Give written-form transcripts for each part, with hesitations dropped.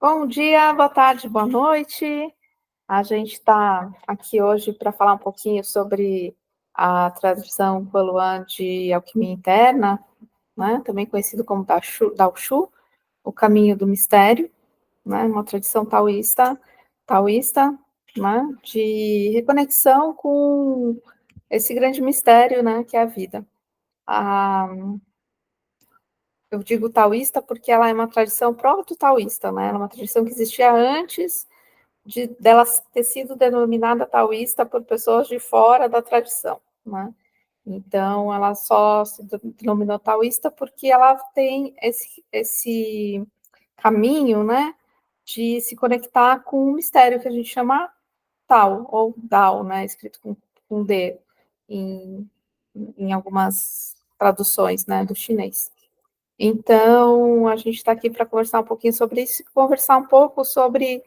Bom dia, boa tarde, boa noite. A gente está aqui hoje para falar um pouquinho sobre a tradição Guoluan de alquimia interna, né? Também conhecido como Dao Shu, o caminho do mistério, né? Uma tradição taoísta, né? De reconexão com esse grande mistério, né? Que é a vida. Eu digo taoísta porque ela é uma tradição proto-taoísta, né? Ela é uma tradição que existia antes dela ter sido denominada taoísta por pessoas de fora da tradição, né? Então, ela só se denominou taoísta porque ela tem esse caminho, né, de se conectar com o mistério que a gente chama Tao, ou Dao, né, escrito com D, em, em algumas traduções, né, do chinês. Então, a gente está aqui para conversar um pouquinho sobre isso, conversar um pouco sobre,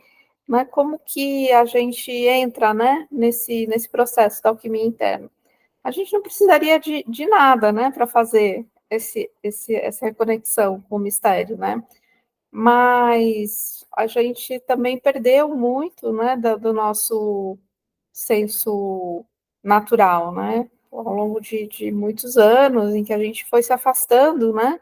né, como que a gente entra, né, nesse processo da alquimia interna. A gente não precisaria de nada, né, para fazer essa reconexão com o mistério, né? Mas a gente também perdeu muito, né, do nosso senso natural, né? Ao longo de muitos anos em que a gente foi se afastando, né,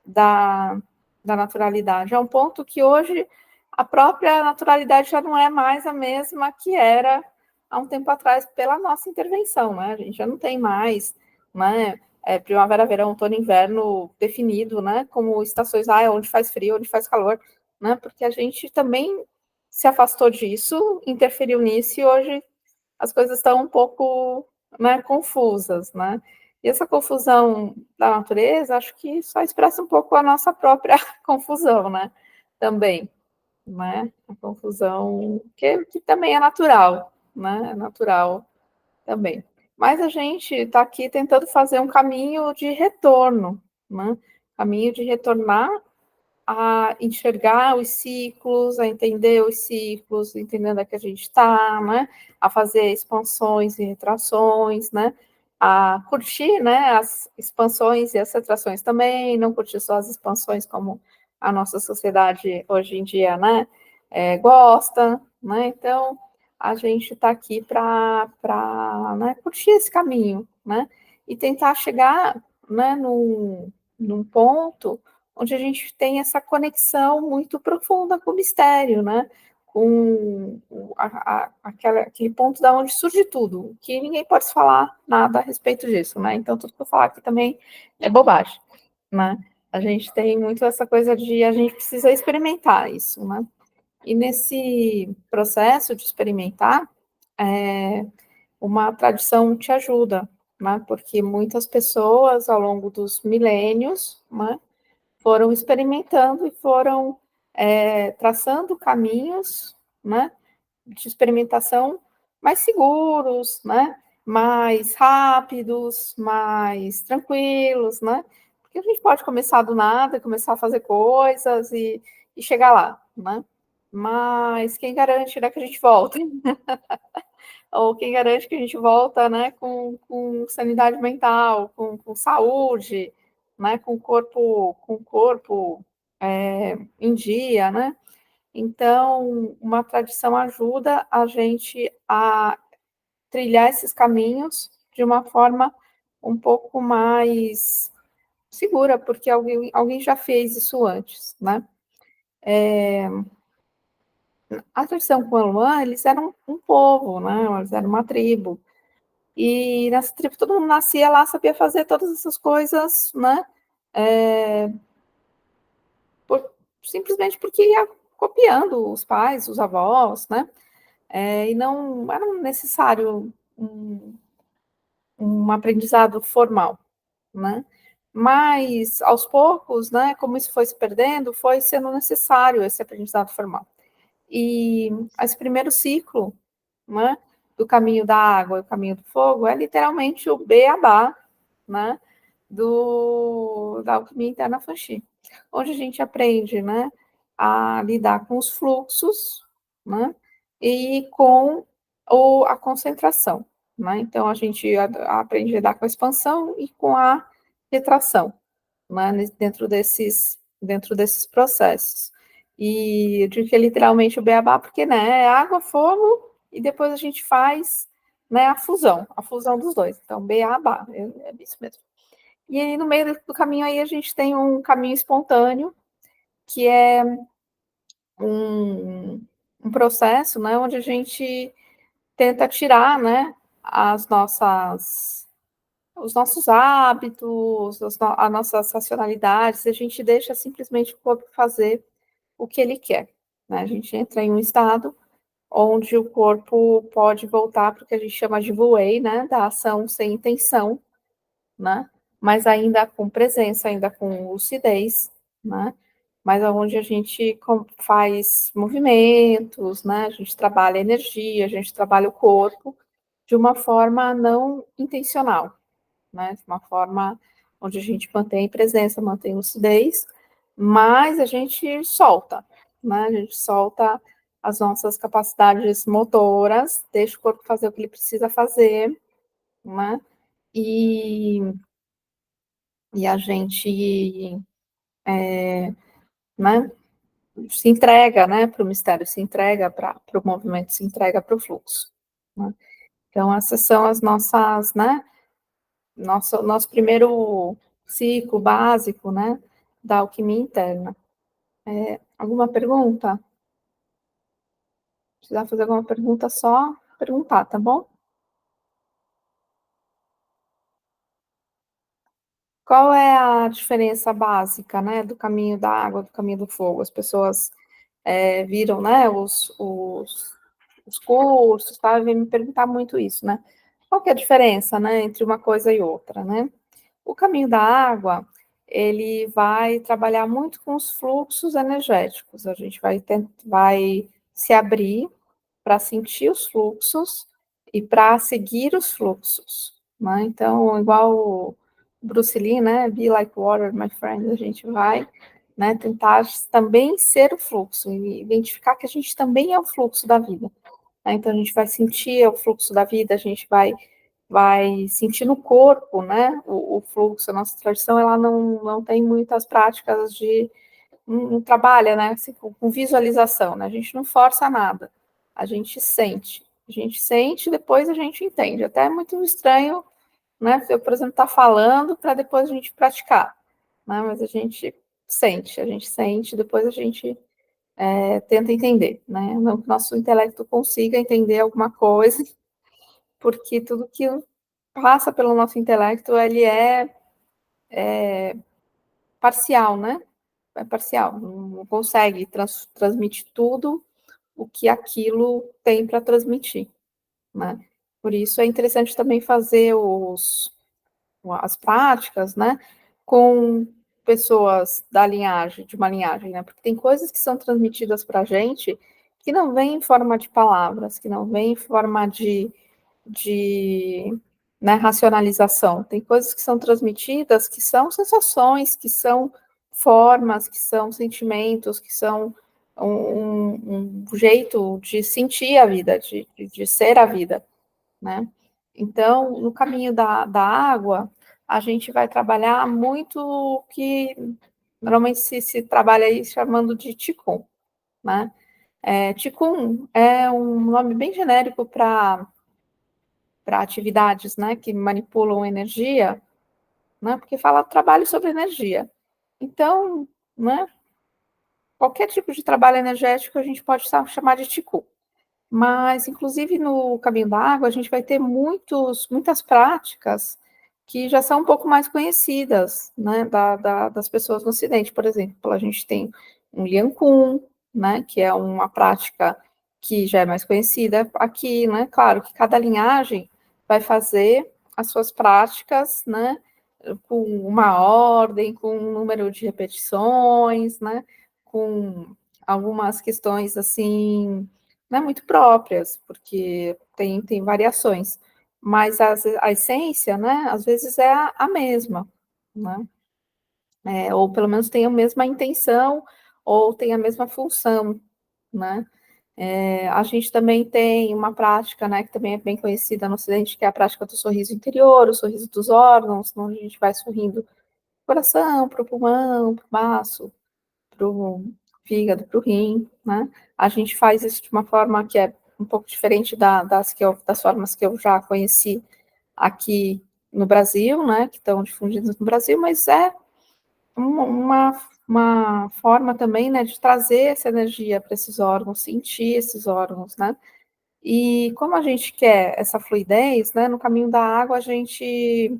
da, da naturalidade. É um ponto que hoje a própria naturalidade já não é mais a mesma que era há um tempo atrás pela nossa intervenção, né? A gente já não tem mais, né? Primavera, verão, outono, inverno definido, né? Como estações, onde faz frio, onde faz calor, né? Porque a gente também se afastou disso, interferiu nisso e hoje as coisas estão um pouco, né, confusas, né? E essa confusão da natureza, acho que só expressa um pouco a nossa própria confusão, né? Também, né? A confusão que também é natural, né? É natural também. Mas a gente está aqui tentando fazer um caminho de retorno, né? Caminho de retornar a enxergar os ciclos, a entender os ciclos, entendendo a que a gente está, né? A fazer expansões e retrações, né? A curtir, né? As expansões e as retrações também, não curtir só as expansões como a nossa sociedade hoje em dia, né? Gosta, né? Então a gente está aqui para né, curtir esse caminho, né? E tentar chegar, né, num ponto onde a gente tem essa conexão muito profunda com o mistério, né? Com aquele ponto da onde surge tudo, que ninguém pode falar nada a respeito disso, né? Então, tudo que eu falar aqui também é bobagem, né? A gente tem muito essa coisa de a gente precisa experimentar isso, né? E nesse processo de experimentar, uma tradição te ajuda, né? Porque muitas pessoas, ao longo dos milênios, né, foram experimentando e foram traçando caminhos, né, de experimentação mais seguros, né, mais rápidos, mais tranquilos, né, porque a gente pode começar do nada, começar a fazer coisas e chegar lá, né, mas quem garante, né, que a gente volta? Ou quem garante que a gente volta, né, com sanidade mental, com saúde, né, com o corpo em dia, né? Então, uma tradição ajuda a gente a trilhar esses caminhos de uma forma um pouco mais segura, porque alguém já fez isso antes, né? A tradição Kwanlã, eles eram um povo, né? Eles eram uma tribo. E nessa tribo todo mundo nascia lá, sabia fazer todas essas coisas, né? É, simplesmente porque ia copiando os pais, os avós, né? E não era necessário um aprendizado formal, né? Mas, aos poucos, né, como isso foi se perdendo, foi sendo necessário esse aprendizado formal. E esse primeiro ciclo, né, do caminho da água e o caminho do fogo é literalmente o beabá, né, da alquimia interna Fanxi, onde a gente aprende, né, a lidar com os fluxos, né, e com a concentração, né? Então a gente aprende a lidar com a expansão e com a retração, né, dentro desses processos. E eu digo que é literalmente o beabá, porque, né, é água, fogo, e depois a gente faz, né, a fusão dos dois. Então, beabá, é isso mesmo. E aí, no meio do caminho aí, a gente tem um caminho espontâneo, que é um processo, né, onde a gente tenta tirar, né, as nossas, os nossos hábitos, as nossas racionalidades, a gente deixa simplesmente o corpo fazer o que ele quer, né? A gente entra em um estado onde o corpo pode voltar para o que a gente chama de wu-wei, né, da ação sem intenção, né, mas ainda com presença, ainda com lucidez, né, mas onde a gente faz movimentos, né, a gente trabalha a energia, a gente trabalha o corpo de uma forma não intencional, né, de uma forma onde a gente mantém presença, mantém lucidez, mas a gente solta, né, a gente solta as nossas capacidades motoras, deixa o corpo fazer o que ele precisa fazer, né, e, e a gente, né, se entrega, né, para o mistério, se entrega para o movimento, se entrega para o fluxo, né? Então, essas são as nossas, né, nosso primeiro ciclo básico, né, da alquimia interna. Alguma pergunta? Se precisar fazer alguma pergunta, só perguntar, tá bom? Qual é a diferença básica, né, do caminho da água, do caminho do fogo? As pessoas viram, né, os cursos, tá? Vem me perguntar muito isso, né? Qual que é a diferença, né, entre uma coisa e outra, né? O caminho da água, ele vai trabalhar muito com os fluxos energéticos. A gente vai se abrir para sentir os fluxos e para seguir os fluxos, né? Então, igual o Bruce Lee, né? Be like water, my friend. A gente vai, né, tentar também ser o fluxo e identificar que a gente também é o fluxo da vida, né? Então, a gente vai sentir o fluxo da vida, a gente vai sentir no corpo, né, o fluxo. A nossa tradição, ela não tem muitas práticas de, não trabalha, né, assim, com visualização, né, a gente não força nada, a gente sente, depois a gente entende, até é muito estranho, né, eu, por exemplo, estar falando para depois a gente praticar, né, mas a gente sente, depois a gente tenta entender, né, não que o nosso intelecto consiga entender alguma coisa, porque tudo que passa pelo nosso intelecto, ele é parcial, né? É parcial, não consegue transmitir tudo o que aquilo tem para transmitir, né? Por isso é interessante também fazer as práticas, né, com pessoas da linhagem, de uma linhagem, né? Porque tem coisas que são transmitidas para a gente que não vêm em forma de palavras, que não vêm em forma de né, racionalização. Tem coisas que são transmitidas que são sensações, que são formas, que são sentimentos, que são um jeito de sentir a vida, de ser a vida, né? Então, no caminho da água, a gente vai trabalhar muito o que normalmente se trabalha aí chamando de Qigong, né? Qigong é um nome bem genérico para atividades, né, que manipulam energia, né, porque fala trabalho sobre energia. Então, né, qualquer tipo de trabalho energético a gente pode chamar de Qigong. Mas, inclusive, no caminho da água, a gente vai ter muitas práticas que já são um pouco mais conhecidas, né, das pessoas no Ocidente. Por exemplo, a gente tem um Lian Kun, né, que é uma prática que já é mais conhecida aqui, né, claro que cada linhagem vai fazer as suas práticas, né, com uma ordem, com um número de repetições, né, com algumas questões, assim, não é muito próprias, porque tem variações, mas a essência, né, às vezes é a mesma, né, ou pelo menos tem a mesma intenção, ou tem a mesma função, né. A gente também tem uma prática, né, que também é bem conhecida no Ocidente, que é a prática do sorriso interior, o sorriso dos órgãos, onde a gente vai sorrindo para o coração, para o pulmão, para o baço, para o fígado para o rim, né? A gente faz isso de uma forma que é um pouco diferente das formas que eu já conheci aqui no Brasil, né? Que estão difundidas no Brasil, mas é uma forma também, né, de trazer essa energia para esses órgãos, sentir esses órgãos, né? E como a gente quer essa fluidez, né, no caminho da água a gente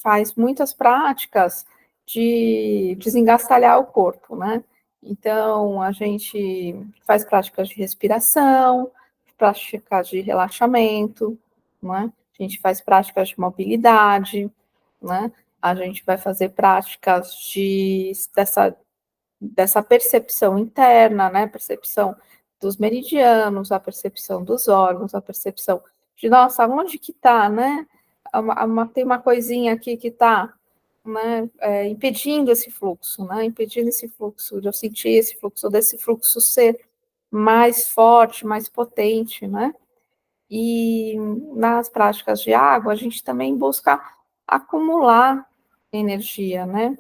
faz muitas práticas de desengastalhar o corpo, né? Então, a gente faz práticas de respiração, práticas de relaxamento, né? A gente faz práticas de mobilidade, né? A gente vai fazer práticas dessa percepção interna, né? Percepção dos meridianos, a percepção dos órgãos, a percepção de, nossa, onde que tá, né? Tem uma coisinha aqui que está, né, impedindo esse fluxo, né, impedindo esse fluxo, de eu sentir esse fluxo, desse fluxo ser mais forte, mais potente, né, e nas práticas de água, a gente também busca acumular energia, né,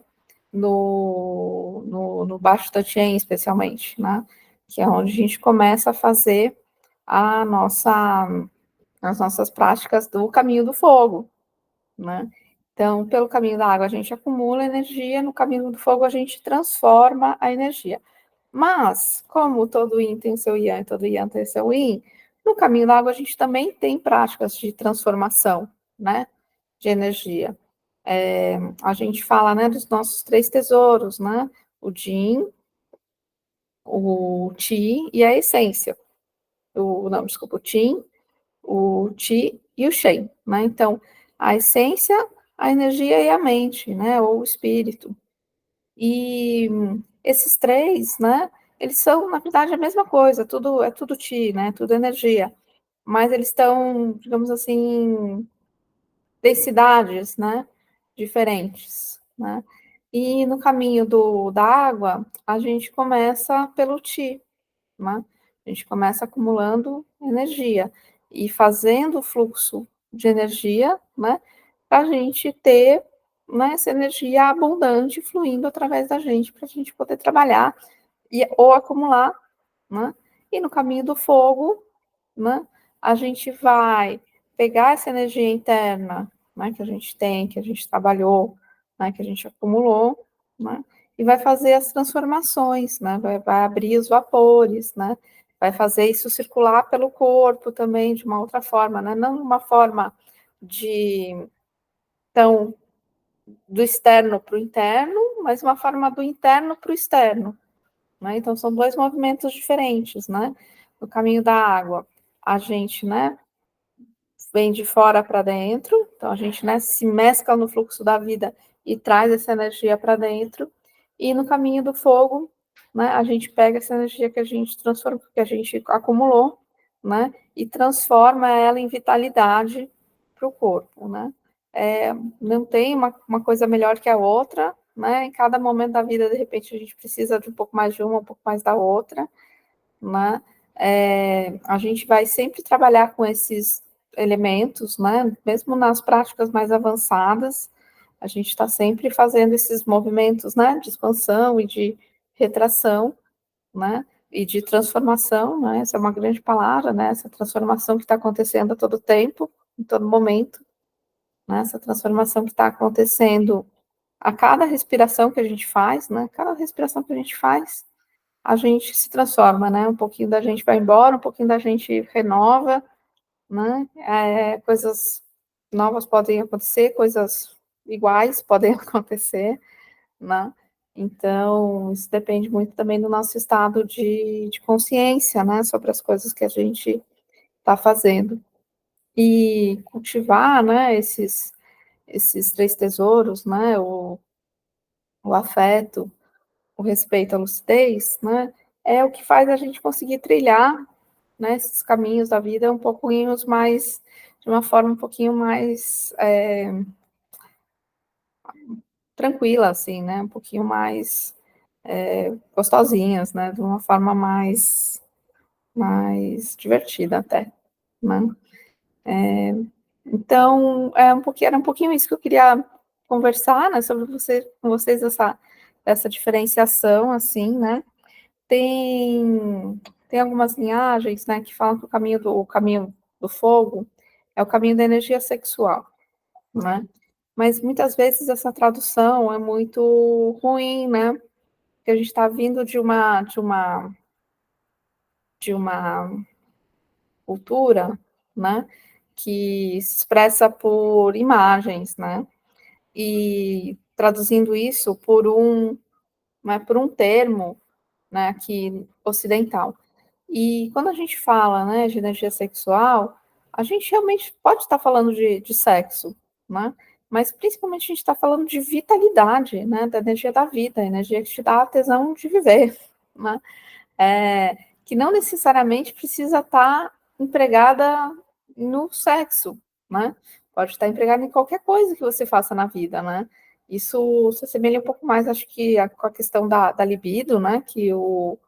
no Baixo Tantien, especialmente, né, que é onde a gente começa a fazer as nossas práticas do caminho do fogo, né? Então, pelo caminho da água, a gente acumula energia, no caminho do fogo, a gente transforma a energia. Mas, como todo yin tem seu yang, todo yang tem seu yin, no caminho da água, a gente também tem práticas de transformação, né? De energia. A gente fala, né, dos nossos três tesouros, né? O Jin, o Qi e a essência. Não, desculpa, o Qin, o Qi e o Shen, né? Então, a essência, a energia e a mente, né? Ou o espírito. E esses três, né? Eles são, na verdade, a mesma coisa, é tudo Qi, né? Tudo energia. Mas eles estão, digamos assim, densidades, né? Diferentes, né? E no caminho da água, a gente começa pelo Qi, né? A gente começa acumulando energia e fazendo o fluxo de energia, né? Para a gente ter, né, essa energia abundante fluindo através da gente, para a gente poder trabalhar ou acumular, né? E no caminho do fogo, né? A gente vai pegar essa energia interna, né, que a gente tem, que a gente trabalhou, né, que a gente acumulou, né, e vai fazer as transformações, né, vai abrir os vapores, né, vai fazer isso circular pelo corpo também de uma outra forma, né, não uma forma de, então, do externo para o interno, mas uma forma do interno para o externo, né, então são dois movimentos diferentes, né, no caminho da água, a gente, né, vem de fora para dentro, então a gente, né, se mescla no fluxo da vida e traz essa energia para dentro, e no caminho do fogo, né, a gente pega essa energia que a gente transforma, que a gente acumulou, né, e transforma ela em vitalidade para o corpo, né. Não tem uma coisa melhor que a outra, né, em cada momento da vida, de repente, a gente precisa de um pouco mais de uma, um pouco mais da outra, né? A gente vai sempre trabalhar com esses elementos, né? Mesmo nas práticas mais avançadas, a gente está sempre fazendo esses movimentos, né? De expansão e de retração, né? E de transformação, né? Essa é uma grande palavra, né? Essa transformação que está acontecendo a todo tempo, em todo momento, né? Essa transformação que está acontecendo a cada respiração que a gente faz, né? Cada respiração que a gente se transforma, né? Um pouquinho da gente vai embora, um pouquinho da gente renova, né? Coisas novas podem acontecer, coisas iguais podem acontecer, né? Então, isso depende muito também do nosso estado de consciência, né? Sobre as coisas que a gente está fazendo. E cultivar, né? Esses três tesouros, né? O afeto, o respeito à lucidez, né? É o que faz a gente conseguir trilhar, né, esses caminhos da vida um pouquinho mais, de uma forma um pouquinho mais tranquila, assim, né, um pouquinho mais gostosinhas, né, de uma forma mais divertida até, né. Então, era um pouquinho isso que eu queria conversar, né, sobre com vocês, dessa diferenciação, assim, né? Tem algumas linhagens, né, que falam que o caminho do fogo é o caminho da energia sexual, né? Mas muitas vezes essa tradução é muito ruim, né? Porque a gente está vindo de uma cultura, né, que se expressa por imagens, né? E traduzindo isso por um termo, né, aqui ocidental. E quando a gente fala, né, de energia sexual, a gente realmente pode estar falando de sexo, né? Mas principalmente a gente está falando de vitalidade, né, da energia da vida, a energia que te dá a tesão de viver, né? Que não necessariamente precisa estar empregada no sexo, né? Pode estar empregada em qualquer coisa que você faça na vida, né? Isso se assemelha um pouco mais, acho que, com a questão da libido, né? Que o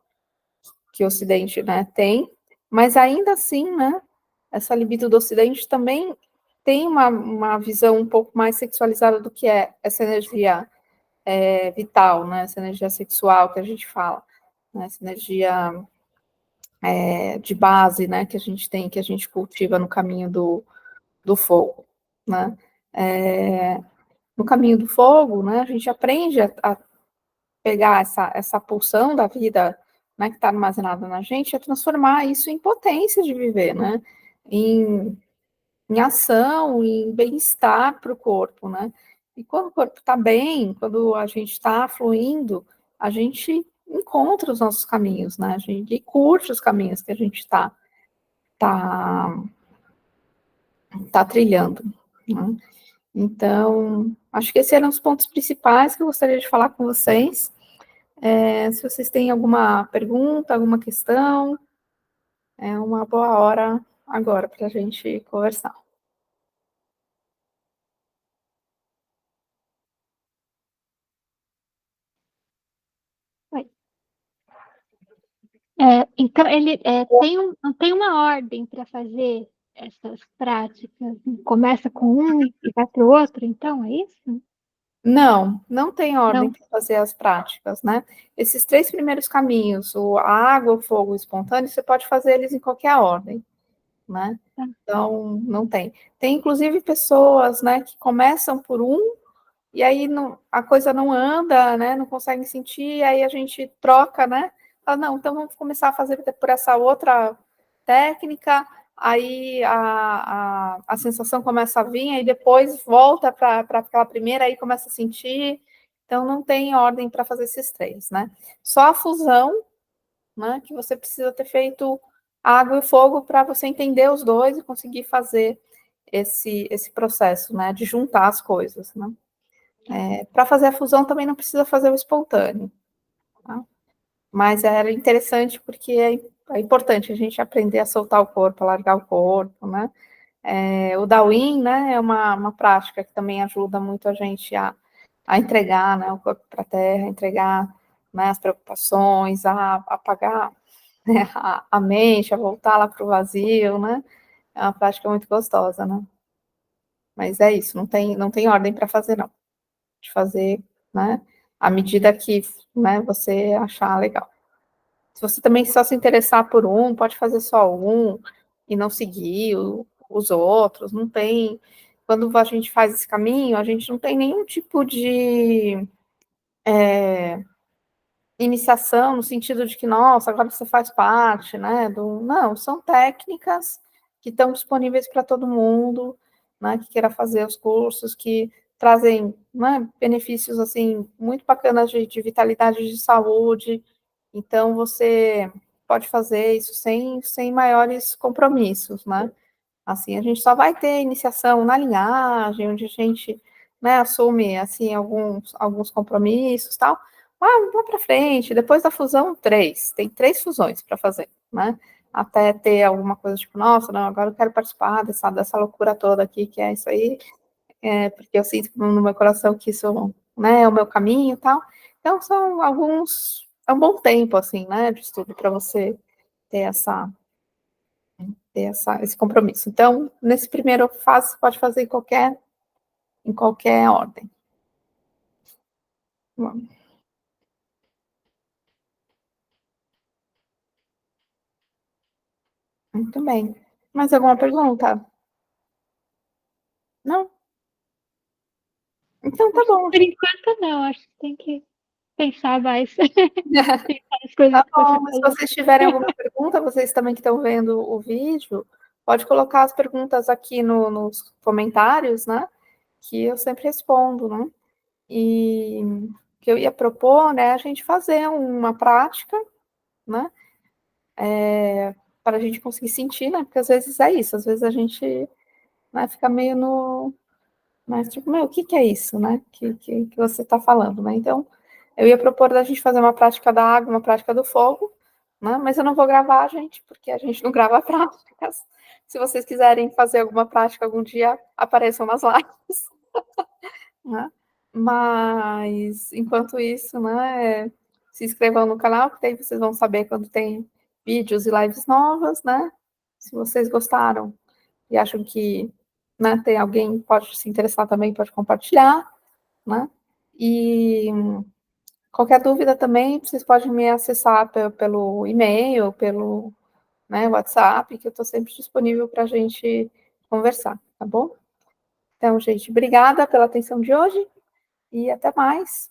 Ocidente, né, tem, mas ainda assim, né, essa libido do Ocidente também tem uma visão um pouco mais sexualizada do que é essa energia vital, né, essa energia sexual que a gente fala, né, essa energia de base, né, que a gente tem, que a gente cultiva no caminho do fogo, né. No caminho do fogo, né, a gente aprende a pegar essa pulsão da vida, né, que está armazenada na gente, é transformar isso em potência de viver, né, em, em ação, em bem-estar para o corpo, né, e quando o corpo está bem, quando a gente está fluindo, a gente encontra os nossos caminhos, né, a gente curte os caminhos que a gente tá, tá trilhando, né. Então, acho que esses eram os pontos principais que eu gostaria de falar com vocês. Se vocês têm alguma pergunta, alguma questão, é uma boa hora agora para a gente conversar. Oi. Então, ele tem uma ordem para fazer essas práticas. Começa com um e vai para o outro, então, é isso? Não, não tem ordem Não? para fazer as práticas, né? Esses três primeiros caminhos, a água, o fogo e o espontâneo, você pode fazer eles em qualquer ordem, né? Tá. Então, não tem. Tem, inclusive, pessoas, né, que começam por um e aí não, a coisa não anda, né? Não conseguem sentir, aí a gente troca, né? Fala, não, então vamos começar a fazer por essa outra técnica, aí a sensação começa a vir, aí depois volta para aquela primeira, aí começa a sentir. Então não tem ordem para fazer esses três, né? Só a fusão, né? Que você precisa ter feito água e fogo para você entender os dois e conseguir fazer esse processo, né? De juntar as coisas, né? Para fazer a fusão também não precisa fazer o espontâneo, tá? Mas era interessante porque é importante a gente aprender a soltar o corpo, a largar o corpo, né? O Dawin, né, é uma prática que também ajuda muito a gente a entregar, né, o corpo para a terra, entregar, né, as preocupações, a apagar, né, a mente, a voltar lá para o vazio, né? É uma prática muito gostosa, né? Mas é isso, não tem ordem para fazer, não. De fazer, né, à medida que, né, você achar legal. Se você também só se interessar por um, pode fazer só um e não seguir os outros, não tem. Quando a gente faz esse caminho, a gente não tem nenhum tipo de iniciação no sentido de que, nossa, agora você faz parte, né? Não, são técnicas que estão disponíveis para todo mundo, né? Que queira fazer os cursos, que trazem, né, benefícios assim muito bacanas de vitalidade, de saúde. Então você pode fazer isso sem maiores compromissos, né? Assim, a gente só vai ter iniciação na linhagem, onde a gente, né, assume, assim, alguns compromissos, tal. Lá para frente, depois da fusão, tem três fusões para fazer, né? Até ter alguma coisa tipo, nossa, não, agora eu quero participar dessa loucura toda aqui, que é isso aí, porque eu sinto no meu coração que isso, né, é o meu caminho e tal. Então, é um bom tempo, assim, né, de estudo para você ter esse compromisso. Então, nesse primeiro fase, você pode fazer em qualquer ordem. Muito bem. Mais alguma pergunta? Não? Então tá bom, Por gente. enquanto, não. Acho que tem que pensar mais. Pensar nas coisas Tá que você bom, mas se falou. vocês tiverem alguma pergunta, vocês também que estão vendo o vídeo, pode colocar as perguntas aqui nos comentários, né? Que eu sempre respondo, né? E o que eu ia propor, né, a gente fazer uma prática, né? Para a gente conseguir sentir, né? Porque às vezes é isso, às vezes a gente, né, fica meio no. Mas, tipo, meu, o que que é isso, né? Que você está falando, né? Então, eu ia propor da gente fazer uma prática da água, uma prática do fogo, né? Mas eu não vou gravar, gente, porque a gente não grava práticas. Se vocês quiserem fazer alguma prática algum dia, apareçam nas lives, né? Mas, enquanto isso, né, se inscrevam no canal, que daí vocês vão saber quando tem vídeos e lives novas, né? Se vocês gostaram e acham que, né, tem alguém que pode se interessar também, pode compartilhar, né? E qualquer dúvida também, vocês podem me acessar pelo e-mail, pelo, né, WhatsApp, que eu estou sempre disponível para a gente conversar, tá bom? Então, gente, obrigada pela atenção de hoje e até mais.